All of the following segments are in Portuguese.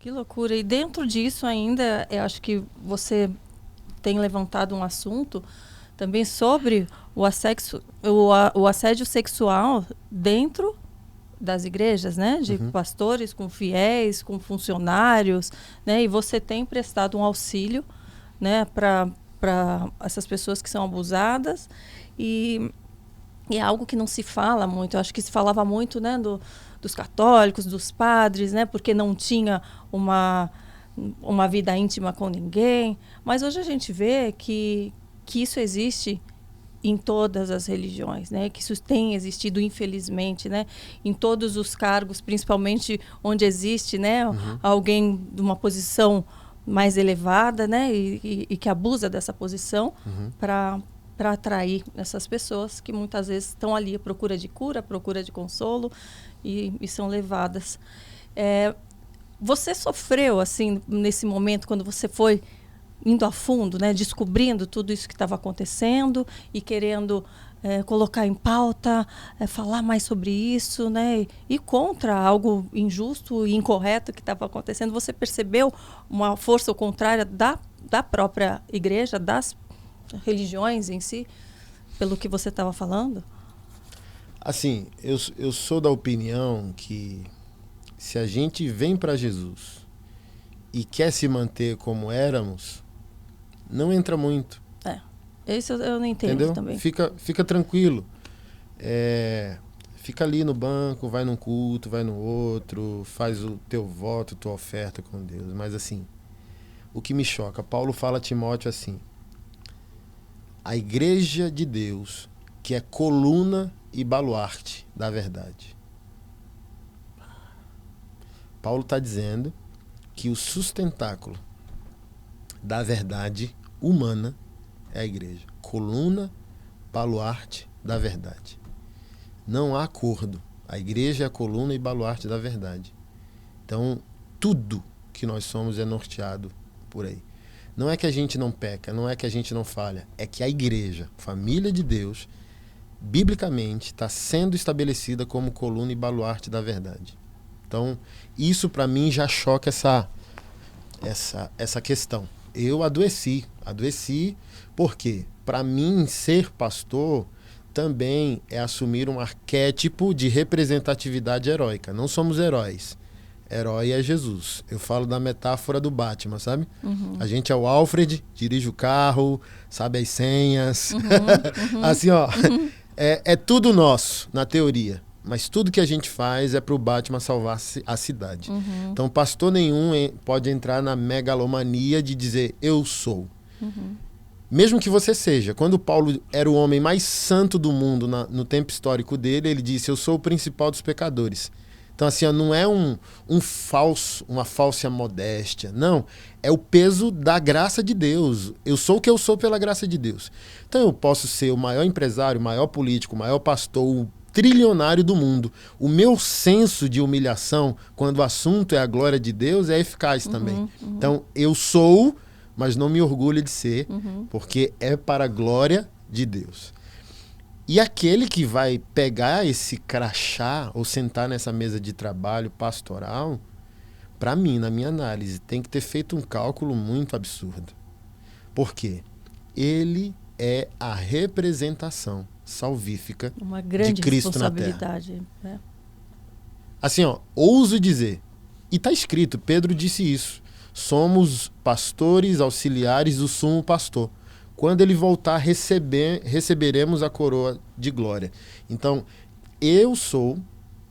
Que loucura. E dentro disso ainda, eu acho que você tem levantado um assunto também sobre o assédio sexual dentro das igrejas, né? De pastores com fiéis, com funcionários, né? E você tem prestado um auxílio, né? Para essas pessoas que são abusadas e é algo que não se fala muito. Eu acho que se falava muito, né? Dos católicos, dos padres, né? Porque não tinha uma vida íntima com ninguém. Mas hoje a gente vê que isso existe em todas as religiões, né? Que isso tem existido, infelizmente, né? Em todos os cargos, principalmente onde existe, né? Alguém de uma posição mais elevada, né? E que abusa dessa posição para atrair essas pessoas que muitas vezes estão ali à procura de cura, à procura de consolo e são levadas. Você sofreu, assim, nesse momento, quando você foi indo a fundo, né, descobrindo tudo isso que estava acontecendo e querendo colocar em pauta, falar mais sobre isso, né, e contra algo injusto e incorreto que estava acontecendo? Você percebeu uma força contrária da própria igreja, das religiões em si, pelo que você estava falando? Assim, eu sou da opinião que se a gente vem para Jesus e quer se manter como éramos, não entra muito. Isso eu não entendo. Entendeu? Também. Fica tranquilo. Fica ali no banco, vai num culto, vai no outro, faz o teu voto, tua oferta com Deus. Mas assim, o que me choca, Paulo fala a Timóteo assim: a igreja de Deus, que é coluna e baluarte da verdade. Paulo está dizendo que o sustentáculo da verdade humana é a igreja. Coluna, baluarte da verdade. Não há acordo. A igreja é a coluna e baluarte da verdade. Então, tudo que nós somos é norteado por aí. Não é que a gente não peca, não é que a gente não falha, é que a igreja, família de Deus, biblicamente está sendo estabelecida como coluna e baluarte da verdade. Então, isso para mim já choca essa questão. Eu adoeci porque para mim ser pastor também é assumir um arquétipo de representatividade heróica. Não somos heróis. Herói é Jesus. Eu falo da metáfora do Batman, sabe? A gente é o Alfred, dirige o carro, sabe as senhas. Assim, ó, é tudo nosso, na teoria. Mas tudo que a gente faz é pro Batman salvar a cidade. Então, pastor nenhum pode entrar na megalomania de dizer, eu sou. Mesmo que você seja. Quando Paulo era o homem mais santo do mundo no tempo histórico dele, ele disse, eu sou o principal dos pecadores. Então, assim, não é uma falsa modéstia. Não, é o peso da graça de Deus. Eu sou o que eu sou pela graça de Deus. Então, eu posso ser o maior empresário, o maior político, o maior pastor, o trilionário do mundo. O meu senso de humilhação, quando o assunto é a glória de Deus, é eficaz também. Então, eu sou, mas não me orgulho de ser, porque é para a glória de Deus. E aquele que vai pegar esse crachá ou sentar nessa mesa de trabalho pastoral, para mim, na minha análise, tem que ter feito um cálculo muito absurdo. Por quê? Ele é a representação salvífica de Cristo na Terra. Né? Assim, ó, ouso dizer, e está escrito, Pedro disse isso, somos pastores auxiliares do sumo pastor. Quando ele voltar, receberemos a coroa de glória. Então, eu sou,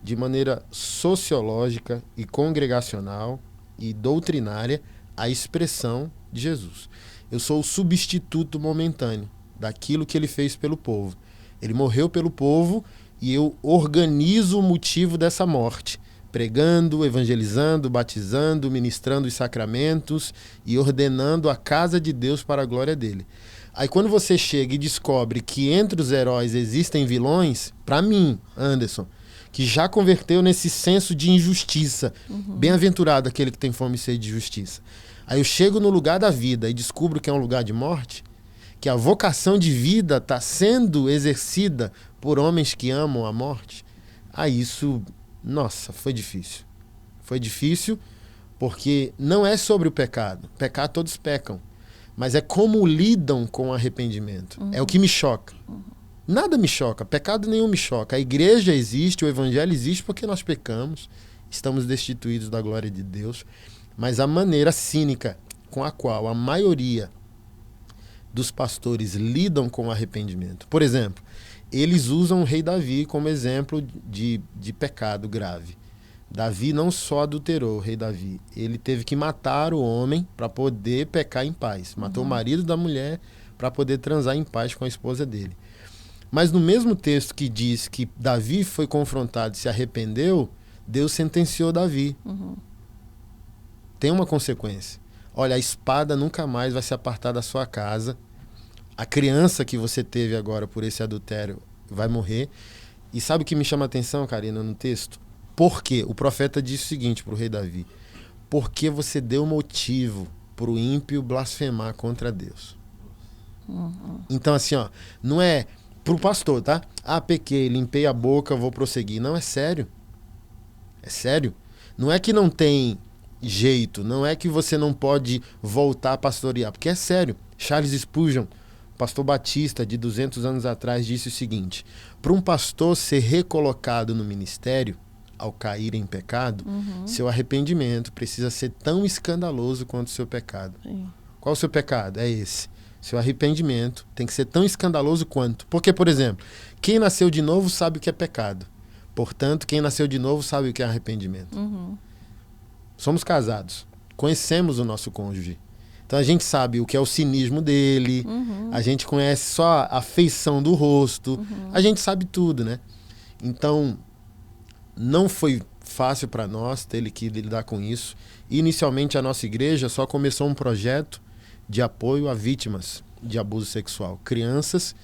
de maneira sociológica e congregacional e doutrinária, a expressão de Jesus. Eu sou o substituto momentâneo daquilo que ele fez pelo povo. Ele morreu pelo povo e eu organizo o motivo dessa morte, pregando, evangelizando, batizando, ministrando os sacramentos e ordenando a casa de Deus para a glória dele. Aí quando você chega e descobre que entre os heróis existem vilões, para mim, Anderson, que já converteu nesse senso de injustiça, bem-aventurado aquele que tem fome e sede de justiça. Aí eu chego no lugar da vida e descubro que é um lugar de morte, que a vocação de vida está sendo exercida por homens que amam a morte. Aí isso, nossa, foi difícil. Foi difícil Porque não é sobre o pecado. Pecar todos pecam. Mas é como lidam com o arrependimento. É o que me choca. Nada me choca, pecado nenhum me choca. A igreja existe, o evangelho existe porque nós pecamos, estamos destituídos da glória de Deus. Mas a maneira cínica com a qual a maioria dos pastores lidam com o arrependimento. Por exemplo, eles usam o rei Davi como exemplo de pecado grave. Davi não só adulterou, o rei Davi. Ele teve que matar o homem para poder pecar em paz. Matou o marido da mulher para poder transar em paz com a esposa dele. Mas no mesmo texto que diz que Davi foi confrontado e se arrependeu, Deus sentenciou Davi. Tem uma consequência. Olha, a espada nunca mais vai se apartar da sua casa. A criança que você teve agora por esse adultério vai morrer. E sabe o que me chama a atenção, Karina, no texto? Por quê? O profeta disse o seguinte para o rei Davi: porque você deu motivo para o ímpio blasfemar contra Deus. Então, assim, ó, não é para o pastor, tá? Ah, pequei, limpei a boca, vou prosseguir. Não, é sério. É sério. Não é que não tem jeito, não é que você não pode voltar a pastorear, porque é sério. Charles Spurgeon, pastor batista de 200 anos atrás, disse o seguinte: para um pastor ser recolocado no ministério, ao cair em pecado, seu arrependimento precisa ser tão escandaloso quanto o seu pecado. Sim. Qual o seu pecado? É esse. Seu arrependimento tem que ser tão escandaloso quanto. Porque, por exemplo, quem nasceu de novo sabe o que é pecado. Portanto, quem nasceu de novo sabe o que é arrependimento. Somos casados. Conhecemos o nosso cônjuge. Então a gente sabe o que é o cinismo dele. A gente conhece só a feição do rosto. A gente sabe tudo, né? Então, não foi fácil para nós ter que lidar com isso. Inicialmente, a nossa igreja só começou um projeto de apoio a vítimas de abuso sexual, crianças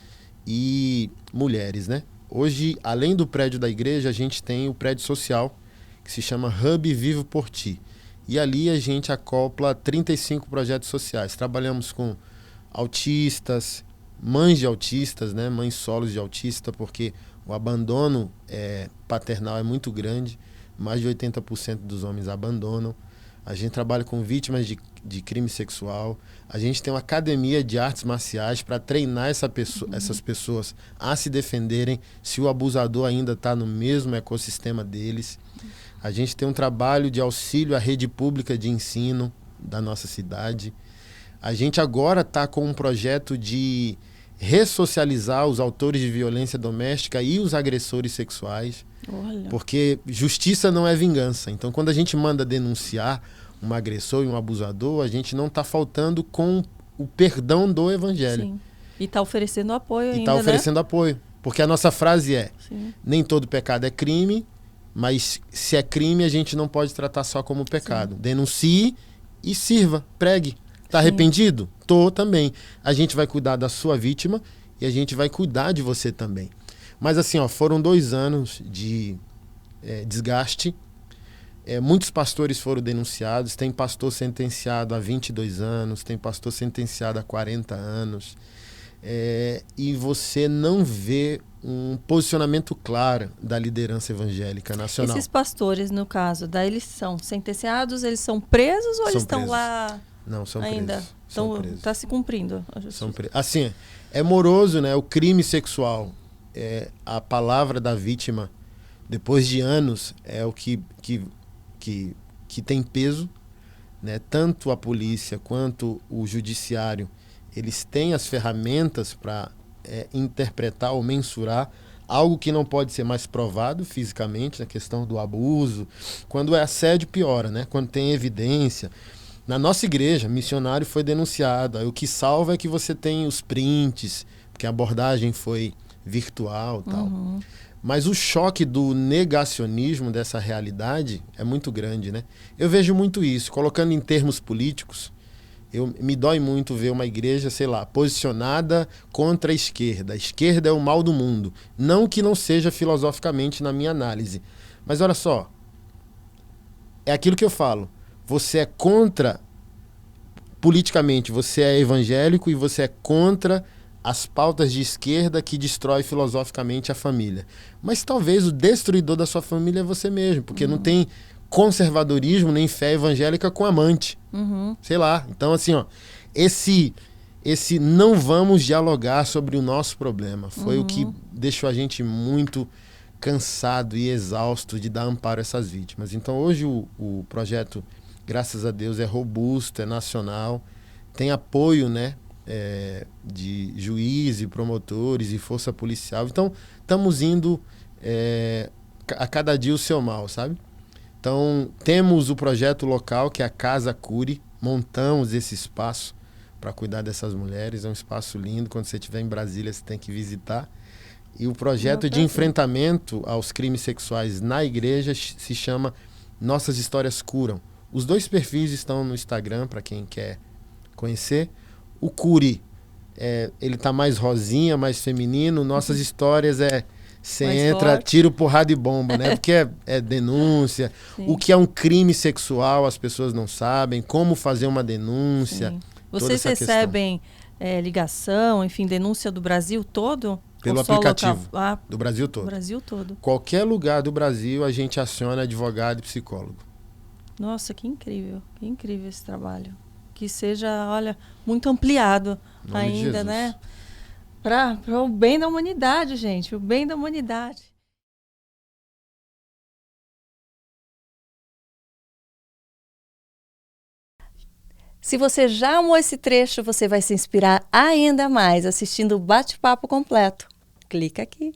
e mulheres, né? Hoje, além do prédio da igreja, a gente tem o prédio social, que se chama Hub Vivo por Ti. E ali a gente acopla 35 projetos sociais. Trabalhamos com autistas, mães de autistas, né? Mães solos de autista, porque o abandono paternal é muito grande. Mais de 80% dos homens abandonam. A gente trabalha com vítimas de crime sexual. A gente tem uma academia de artes marciais para treinar essas pessoas a se defenderem se o abusador ainda está no mesmo ecossistema deles. A gente tem um trabalho de auxílio à rede pública de ensino da nossa cidade. A gente agora está com um projeto de ressocializar os autores de violência doméstica e os agressores sexuais. Olha. Porque justiça não é vingança. Então, quando a gente manda denunciar um agressor e um abusador, a gente não está faltando com o perdão do evangelho. Sim. E está oferecendo apoio ainda, E está oferecendo apoio. Porque a nossa frase é: sim, nem todo pecado é crime, mas se é crime, a gente não pode tratar só como pecado. Sim. Denuncie e sirva, pregue. Está arrependido? Tô também. A gente vai cuidar da sua vítima e a gente vai cuidar de você também. Mas assim, ó, foram 2 anos de desgaste. Muitos pastores foram denunciados. Tem pastor sentenciado a 22 anos, tem pastor sentenciado a 40 anos. E você não vê um posicionamento claro da liderança evangélica nacional. Esses pastores, no caso, daí eles são sentenciados, eles são presos ou eles estão lá? Não, são ainda presos. Então está se cumprindo. Assim, é moroso, né? O crime sexual, a palavra da vítima, depois de anos, é o que tem peso, né? Tanto a polícia quanto o judiciário, eles têm as ferramentas para interpretar ou mensurar algo que não pode ser mais provado fisicamente, na questão do abuso. Quando é assédio, piora, né? Quando tem evidência. Na nossa igreja, missionário foi denunciado. Aí o que salva é que você tem os prints, porque a abordagem foi virtual e tal. Mas o choque do negacionismo dessa realidade é muito grande, né? Eu vejo muito isso. Colocando em termos políticos, me dói muito ver uma igreja, sei lá, posicionada contra a esquerda. A esquerda é o mal do mundo. Não que não seja filosoficamente na minha análise. Mas olha só, é aquilo que eu falo. Você é contra, politicamente, você é evangélico e você é contra as pautas de esquerda que destrói filosoficamente a família. Mas talvez o destruidor da sua família é você mesmo, porque não tem conservadorismo nem fé evangélica com amante. Sei lá. Então, assim, ó, esse não vamos dialogar sobre o nosso problema foi o que deixou a gente muito cansado e exausto de dar amparo a essas vítimas. Então, hoje o projeto, graças a Deus, é robusto, é nacional, tem apoio, né, de juízes, promotores e força policial. Então, estamos indo a cada dia o seu mal, sabe? Então, temos o projeto local, que é a Casa Cure. Montamos esse espaço para cuidar dessas mulheres. É um espaço lindo. Quando você estiver em Brasília, você tem que visitar. E o projeto de enfrentamento aos crimes sexuais na igreja se chama Nossas Histórias Curam. Os 2 perfis estão no Instagram, para quem quer conhecer. O Cure, ele tá mais rosinha, mais feminino. Nossas Histórias você mais entra, forte. tiro, porrada e bomba, né? Porque é denúncia. Sim. O que é um crime sexual, as pessoas não sabem. Como fazer uma denúncia. Sim. Vocês recebem ligação, enfim, denúncia do Brasil todo? Pelo aplicativo. Do Brasil todo. Brasil todo. Qualquer lugar do Brasil, a gente aciona advogado e psicólogo. Nossa, que incrível esse trabalho. Que seja, olha, muito ampliado ainda, né? Para o bem da humanidade, gente. O bem da humanidade. Se você já amou esse trecho, você vai se inspirar ainda mais assistindo o bate-papo completo. Clica aqui.